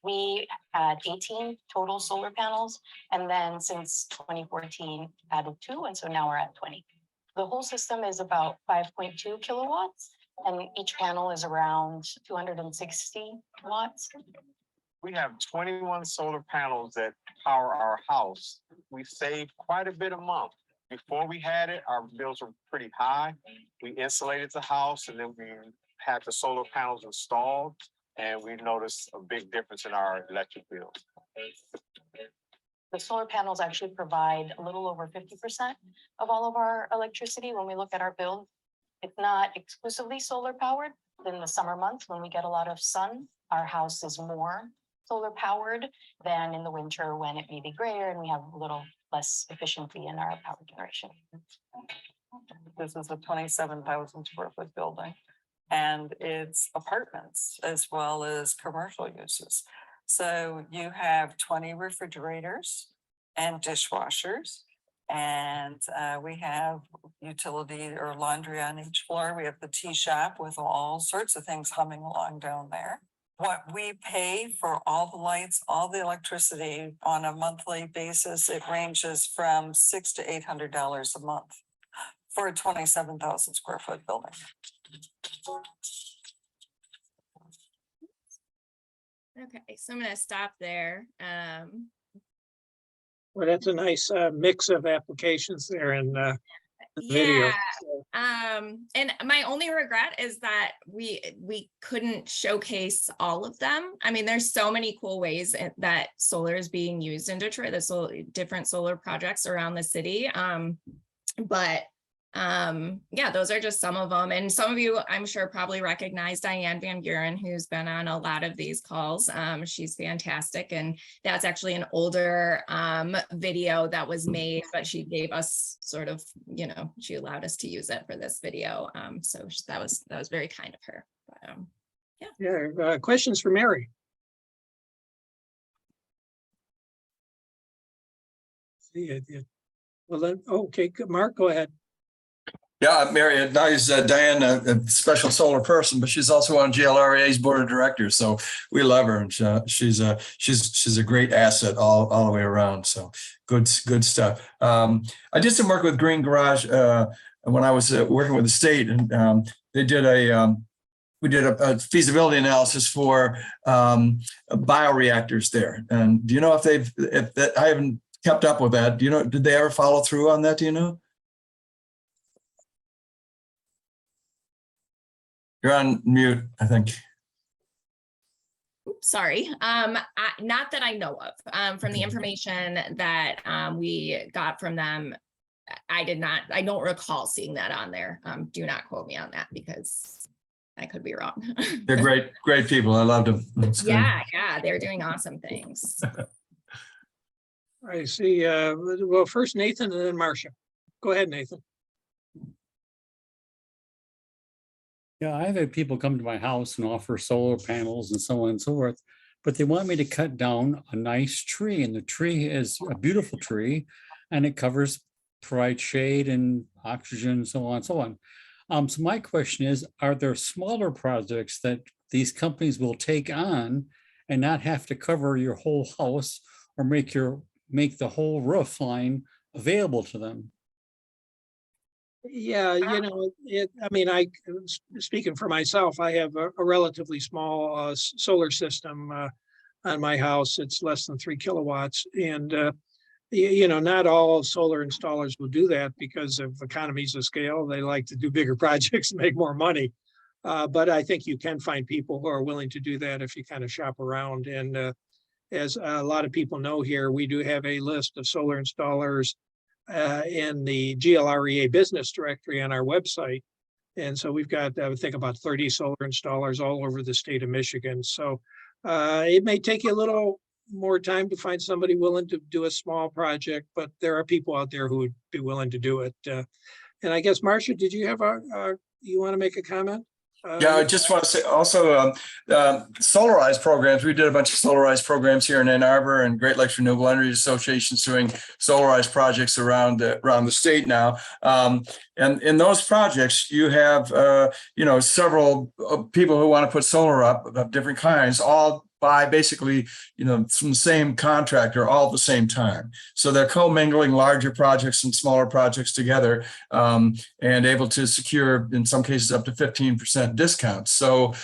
We had 18 total solar panels, and then since 2014 added 2, and so now we're at 20. The whole system is about 5.2 kilowatts, and each panel is around 260 watts. We have 21 solar panels that power our house. We save quite a bit a month. Before we had it, our bills were pretty high. We insulated the house and then we had the solar panels installed, and we noticed a big difference in our electric bill. The solar panels actually provide a little over 50% of all of our electricity when we look at our bill. It's not exclusively solar powered. In the summer months when we get a lot of sun, our house is more solar powered than in the winter when it may be grayer and we have a little less efficiency in our power generation. This is a 27,000 square foot building, and it's apartments as well as commercial uses. So you have 20 refrigerators and dishwashers, and we have utility or laundry on each floor. We have the tea shop with all sorts of things humming along down there. What we pay for all the lights, all the electricity on a monthly basis, it ranges from $600 to $800 a month for a 27,000 square foot building. Okay, so I'm gonna stop there. Well, that's a nice mix of applications there in the video. And my only regret is that we couldn't showcase all of them. I mean, there's so many cool ways that solar is being used in Detroit. There's different solar projects around the city. Yeah, those are just some of them. And some of you, I'm sure, probably recognize Diane Van Buren, who's been on a lot of these calls. She's fantastic. And that's actually an older video that was made, but she gave us sort of, you know, she allowed us to use it for this video. So that was very kind of her. But, yeah. Questions for Mary? Yeah. Well, then, okay, good. Mark, go ahead. Yeah, Mary, nice. Diane, a special solar person, but she's also on GLRA's board of directors. So we love her, and she's a great asset all the way around. So good stuff. I did some work with Green Garage when I was working with the state, and we did a feasibility analysis for bioreactors there. And do you know if I haven't kept up with that? Do you know? Did they ever follow through on that? Do you know? You're on mute, I think. Oops, sorry. Not that I know of. From the information that we got from them, I don't recall seeing that on there. Do not quote me on that because I could be wrong. They're great people. I loved them. It's good. Yeah, they're doing awesome things. I see. Well, first Nathan and then Marcia. Go ahead, Nathan. Yeah, I've had people come to my house and offer solar panels and so on and so forth, but they want me to cut down a nice tree, and the tree is a beautiful tree, and it provides shade and oxygen and so on and so on. So my question is, are there smaller projects that these companies will take on and not have to cover your whole house or make the whole roof line available to them? Yeah, you know, I mean, speaking for myself, I have a relatively small solar system on my house. It's less than 3 kilowatts. And, you know, not all solar installers will do that because of economies of scale. They like to do bigger projects and make more money. But I think you can find people who are willing to do that if you kind of shop around. And as a lot of people know here, we do have a list of solar installers in the GLREA business directory on our website. And so we've got, I would think, about 30 solar installers all over the state of Michigan. So it may take you a little more time to find somebody willing to do a small project, but there are people out there who would be willing to do it. And I guess, Marcia, did you have you want to make a comment? Yeah, I just want to say also solarized programs. We did a bunch of solarized programs here in Ann Arbor, and Great Lakes Renewable Energy Association is doing solarized projects around the state now. And in those projects, you have several people who want to put solar up of different kinds, all by basically, from the same contractor all at the same time. So they're commingling larger projects and smaller projects together, and able to secure, in some cases, up to 15% discounts. So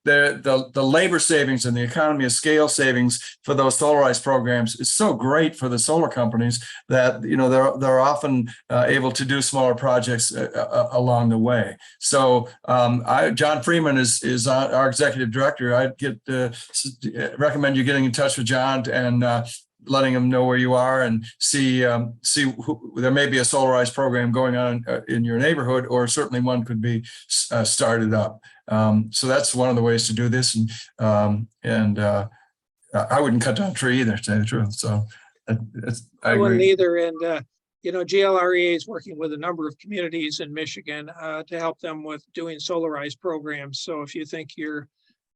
the labor savings and the economy of scale savings for those solarized programs is so great for the solar companies that they're often able to do smaller projects along the way. So John Freeman is our executive director. I'd recommend you getting in touch with John and letting him know where you are and see there may be a solarized program going on in your neighborhood, or certainly one could be started up. So that's one of the ways to do this. And I wouldn't cut down a tree either, to say the truth. So I wouldn't agree. either. And GLREA is working with a number of communities in Michigan to help them with doing solarized programs. So if you think your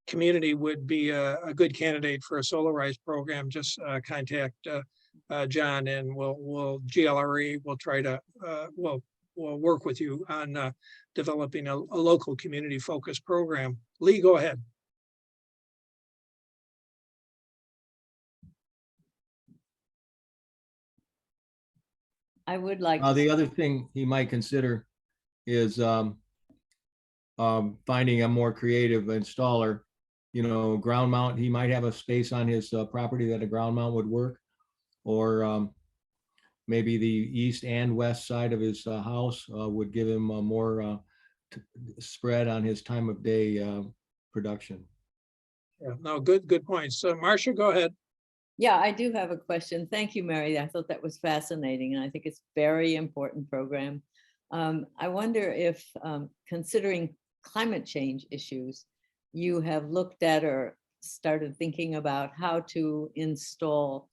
community would be a good candidate for a solarized program, just contact John, and GLRE will try to we'll work with you on developing a local community focused program. Lee, go ahead. I would like the other thing he might consider is finding a more creative installer. Ground mount. He might have a space on his property that a ground mount would work, or maybe the east and west side of his house would give him a more spread on his time of day production. Yeah, no, good points. So Marcia, go ahead. Yeah, I do have a question. Thank you, Mary. I thought that was fascinating, and I think it's a very important program. I wonder if, considering climate change issues, you have looked at or started thinking about how to install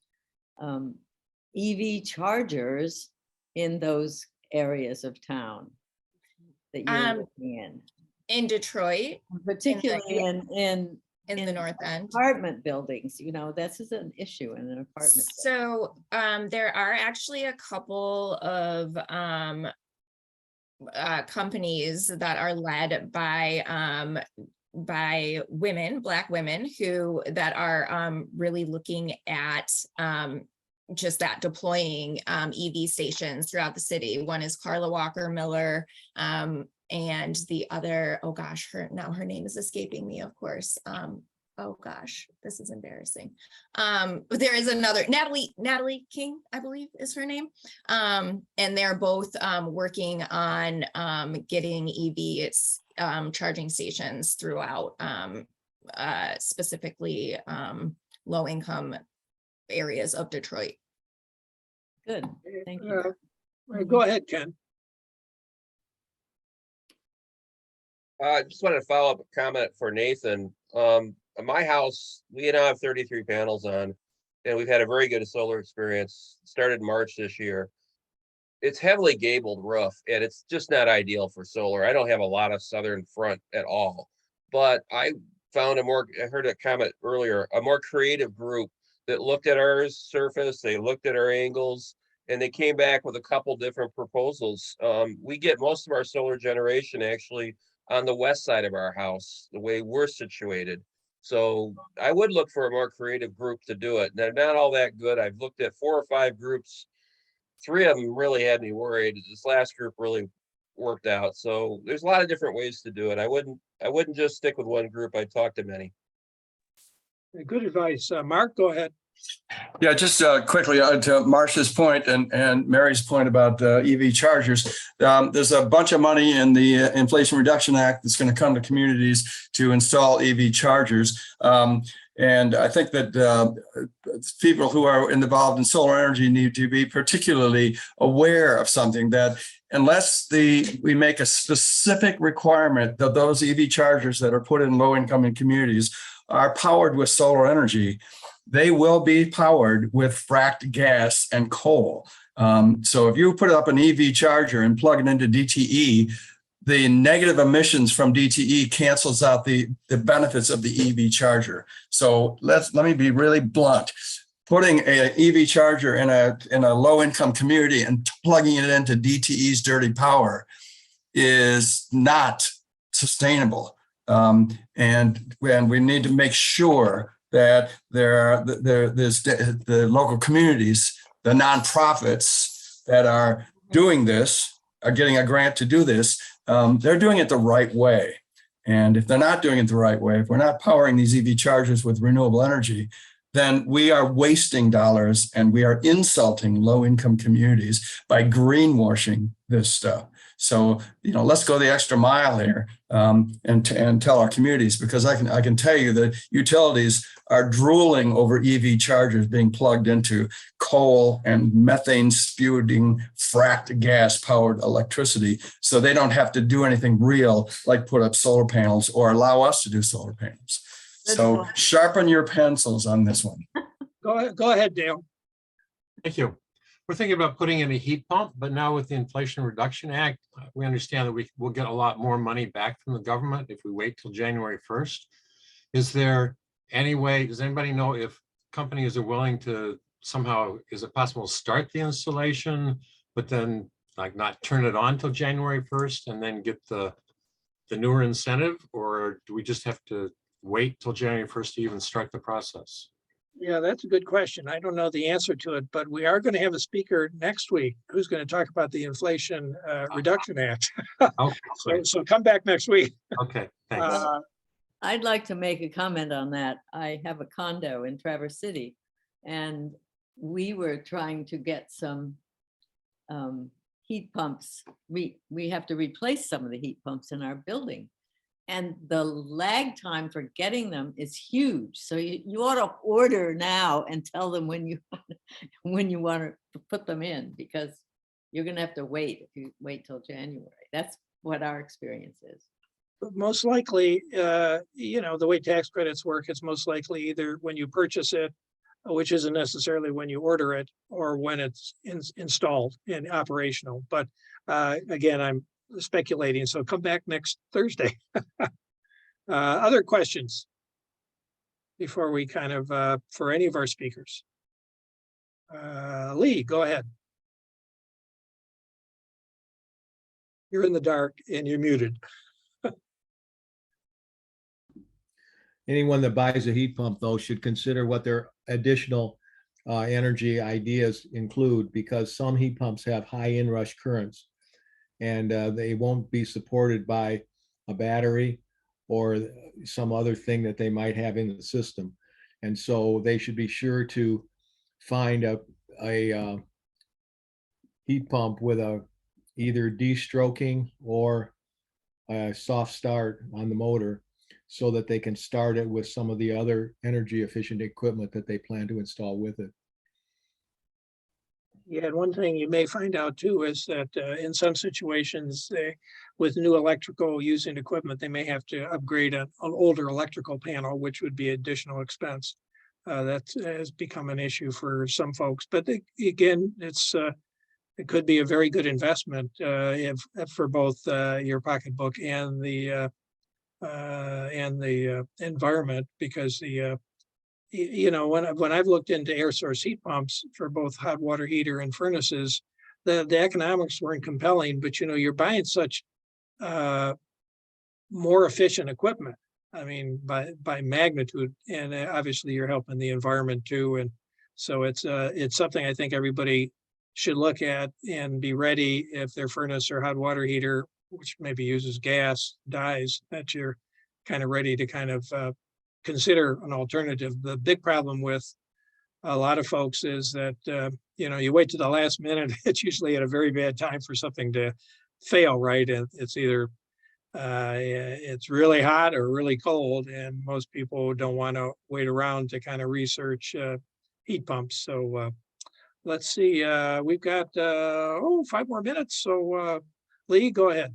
EV chargers in those areas of town that you're looking in Detroit, particularly in the North End apartment buildings. This is an issue in an apartment. So there are actually a couple of companies that are led by women, Black women, that are really looking at just that, deploying EV stations throughout the city. One is Carla Walker Miller, and the other, oh gosh, her name is escaping me, of course. Oh gosh, this is embarrassing. There is another, Natalie King, I believe is her name. And they're both working on getting EVs charging stations throughout specifically low-income areas of Detroit. Good, thank you. Right, go ahead, Ken. I just wanted to follow up a comment for Nathan. At my house, we now have 33 panels on, and we've had a very good solar experience. Started March this year. It's heavily gabled roof, and it's just not ideal for solar. I don't have a lot of southern front at all, but I found I heard a comment earlier, a more creative group that looked at our surface, they looked at our angles, and they came back with a couple different proposals. We get most of our solar generation actually on the west side of our house, the way we're situated. So I would look for a more creative group to do it. They're not all that good. I've looked at 4 or 5 groups. 3 of them really had me worried. This last group really worked out. So there's a lot of different ways to do it. I wouldn't just stick with one group. I'd talk to many. Good advice. Mark, go ahead. Yeah, just quickly to Marcia's point and Mary's point about EV chargers. There's a bunch of money in the Inflation Reduction Act that's going to come to communities to install EV chargers. And I think that people who are involved in solar energy need to be particularly aware of something, that unless we make a specific requirement that those EV chargers that are put in low-income communities are powered with solar energy, they will be powered with fracked gas and coal. So if you put up an EV charger and plug it into DTE, the negative emissions from DTE cancels out the benefits of the EV charger. So let me be really blunt. Putting an EV charger in a low-income community and plugging it into DTE's dirty power is not sustainable. And we need to make sure that there's the local communities, the nonprofits that are doing this, are getting a grant to do this. They're doing it the right way. And if they're not doing it the right way, if we're not powering these EV chargers with renewable energy, then we are wasting dollars and we are insulting low-income communities by greenwashing this stuff. So, let's go the extra mile here and tell our communities, because I can tell you that utilities are drooling over EV chargers being plugged into coal and methane spewing fracked gas powered electricity, so they don't have to do anything real like put up solar panels or allow us to do solar panels. So sharpen your pencils on this one. Go ahead, Dale. Thank you. We're thinking about putting in a heat pump, but now with the Inflation Reduction Act, we understand that we will get a lot more money back from the government if we wait till January 1st. Is there any way, does anybody know if companies are willing to somehow, is it possible to start the installation, but then not turn it on till January 1st and then get the newer incentive? Or do we just have to wait till January 1st to even start the process? Yeah, that's a good question. I don't know the answer to it, but we are going to have a speaker next week who's going to talk about the Inflation Reduction Act. Okay. So come back next week. Okay, thanks. I'd like to make a comment on that. I have a condo in Traverse City, and we were trying to get some heat pumps. We have to replace some of the heat pumps in our building. And the lag time for getting them is huge. So you ought to order now and tell them when you want to put them in, because you're going to have to wait if you wait till January. That's what our experience is. Most likely, the way tax credits work, it's most likely either when you purchase it, which isn't necessarily when you order it, or when it's installed and operational. But again, I'm speculating, so come back next Thursday. Other questions before we kind of for any of our speakers? Lee, go ahead. You're in the dark and you're muted. Anyone that buys a heat pump, though, should consider what their additional energy ideas include, because some heat pumps have high inrush currents, and they won't be supported by a battery or some other thing that they might have in the system. And so they should be sure to find a heat pump with either de-stroking or a soft start on the motor, so that they can start it with some of the other energy efficient equipment that they plan to install with it. Yeah, and one thing you may find out too is that in some situations, with new electrical using equipment, they may have to upgrade an older electrical panel, which would be additional expense. That has become an issue for some folks, but again, it could be a very good investment if for both your pocketbook and the environment, because when I've looked into air source heat pumps for both hot water heater and furnaces, the economics weren't compelling, but you're buying such more efficient equipment. I mean, by magnitude, and obviously you're helping the environment too. And so it's something I think everybody should look at and be ready if their furnace or hot water heater, which maybe uses gas, dies, that you're kind of ready to kind of consider an alternative. The big problem with a lot of folks is that, you wait to the last minute. It's usually at a very bad time for something to fail, right? And it's either it's really hot or really cold, and most people don't want to wait around to kind of research heat pumps. So let's see, we've got 5 more minutes. So Lee, go ahead.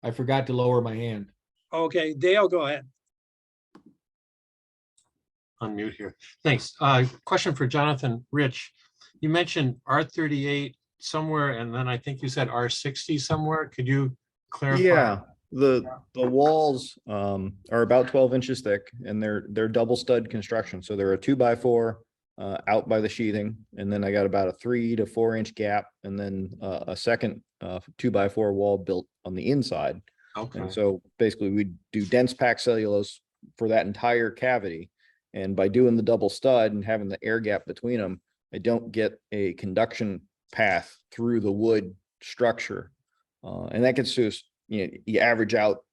I forgot to lower my hand. Okay, Dale, go ahead. Unmute here. Thanks. Question for Jonathan Rich. You mentioned R38 somewhere, and then I think you said R60 somewhere. Could you clarify? Yeah, the walls are about 12 inches thick, and they're double stud construction. So they're a 2x4 out by the sheathing, and then I got about a 3 to 4 inch gap, and then a second 2x4 wall built on the inside. Okay. And so basically we do dense packed cellulose for that entire cavity. And by doing the double stud and having the air gap between them, I don't get a conduction path through the wood structure. And that gets to, you average out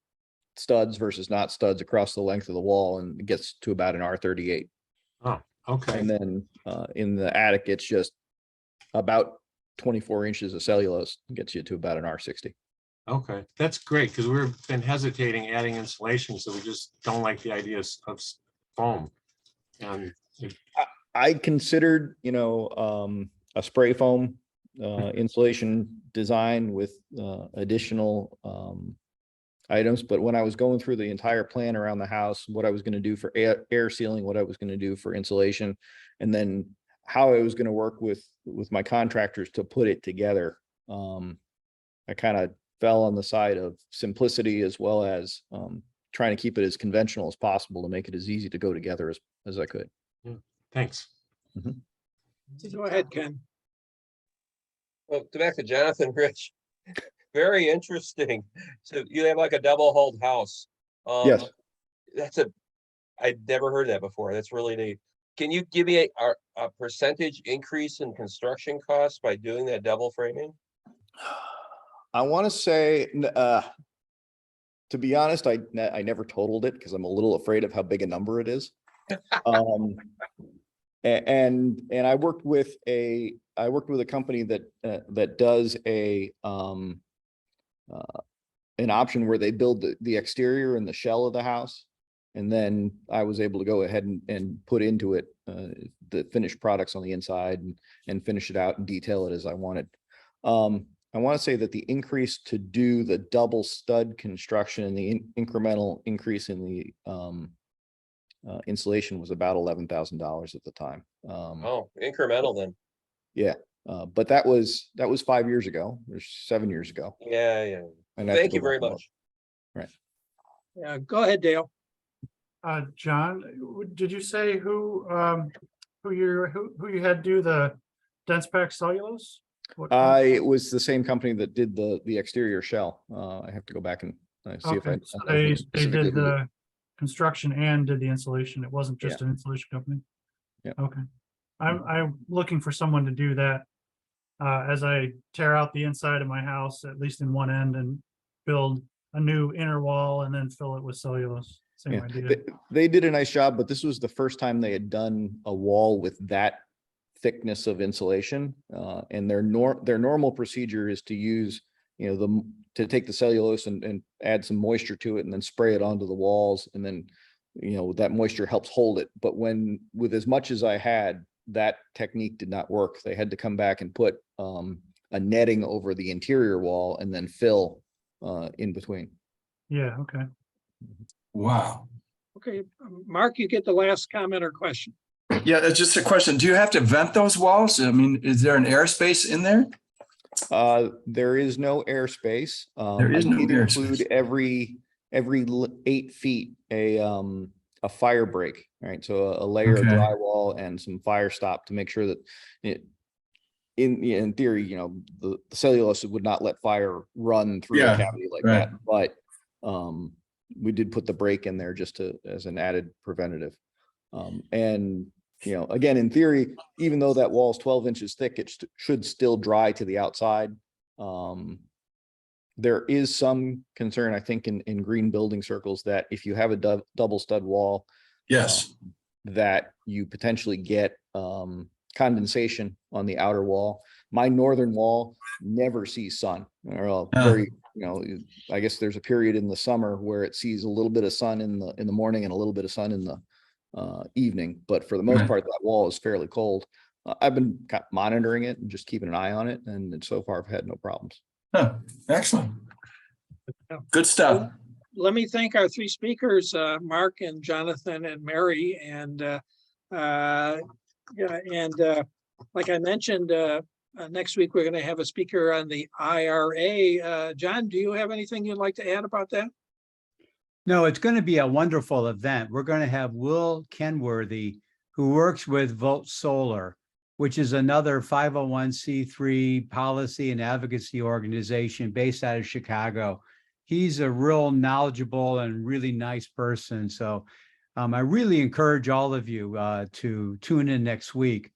studs versus not studs across the length of the wall, and it gets to about an R38. Oh, okay. And then in the attic, it's just about 24 inches of cellulose, gets you to about an R60. Okay, that's great, because we've been hesitating adding insulation, so we just don't like the idea of foam. And I considered, a spray foam insulation design with additional items, but when I was going through the entire plan around the house, what I was going to do for air sealing, what I was going to do for insulation, and then how I was going to work with my contractors to put it together, I kind of fell on the side of simplicity, as well as trying to keep it as conventional as possible to make it as easy to go together as I could. Thanks. Go ahead, Ken. Well, back to Jonathan, Rich. Very interesting. So you have like a double hulled house. Yes. I'd never heard that before. That's really neat. Can you give me a percentage increase in construction costs by doing that double framing? I want to say, to be honest, I never totaled it because I'm a little afraid of how big a number it is. And I worked with a company that does an option where they build the exterior and the shell of the house, and then I was able to go ahead and put into it the finished products on the inside and finish it out and detail it as I wanted. I want to say that the increase to do the double stud construction and the incremental increase in the insulation was about $11,000 at the time. Oh, incremental then. Yeah, but that was 5 years ago or 7 years ago. Yeah. And Thank you very much. Right. Yeah, go ahead, Dale. John, did you say who you had do the dense pack cellulose? It was the same company that did the exterior shell. I have to go back and see if I. So they did the construction and did the insulation. It wasn't just an insulation company. Yeah. Okay. I'm looking for someone to do that as I tear out the inside of my house, at least in one end, and build a new inner wall and then fill it with cellulose. Same idea. They did a nice job, but this was the first time they had done a wall with that thickness of insulation, and their normal procedure is to use, to take the cellulose and add some moisture to it and then spray it onto the walls and then that moisture helps hold it. But with as much as I had, that technique did not work. They had to come back and put a netting over the interior wall and then fill in between. Yeah, okay. Wow. Okay, Mark, you get the last comment or question. Yeah, it's just a question. Do you have to vent those walls? I mean, is there an airspace in there? There is no airspace. There is I no did airspace. include every 8 feet a fire break, right? So a layer of Okay. drywall and some fire stop to make sure that in theory, the cellulose would not let fire run through a Yeah, cavity like right. that. But we did put the break in there just as an added preventative. And again, in theory, even though that wall is 12 inches thick, it should still dry to the outside. There is some concern, I think, in green building circles that if you have a double stud wall, yes, that you potentially get condensation on the outer wall. My northern wall never sees sun, or very, I guess there's a period in the summer where it sees a little bit of sun in the morning and a little bit of sun in the evening, but for the most Right. part, that wall is fairly cold. I've been monitoring it and just keeping an eye on it, and so far I've had no problems. Huh. Excellent. Good stuff. Let me thank our three speakers, Mark and Jonathan and Mary. And like I mentioned, next week, we're going to have a speaker on the IRA. John, do you have anything you'd like to add about that? No, it's going to be a wonderful event. We're going to have Will Kenworthy, who works with Volt Solar, which is another 501c3 policy and advocacy organization based out of Chicago. He's a real knowledgeable and really nice person. So I really encourage all of you to tune in next week.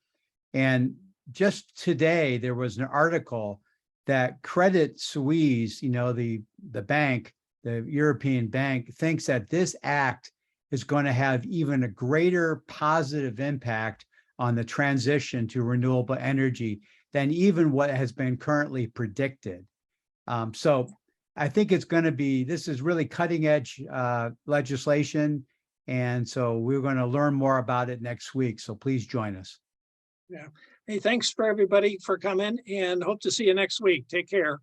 And just today, there was an article that Credit Suisse, the bank, the European bank, thinks that this act is going to have even a greater positive impact on the transition to renewable energy than even what has been currently predicted. So I think it's going to be, this is really cutting edge legislation. And so we're going to learn more about it next week. So please join us. Yeah. Hey, thanks for everybody for coming, and hope to see you next week. Take care.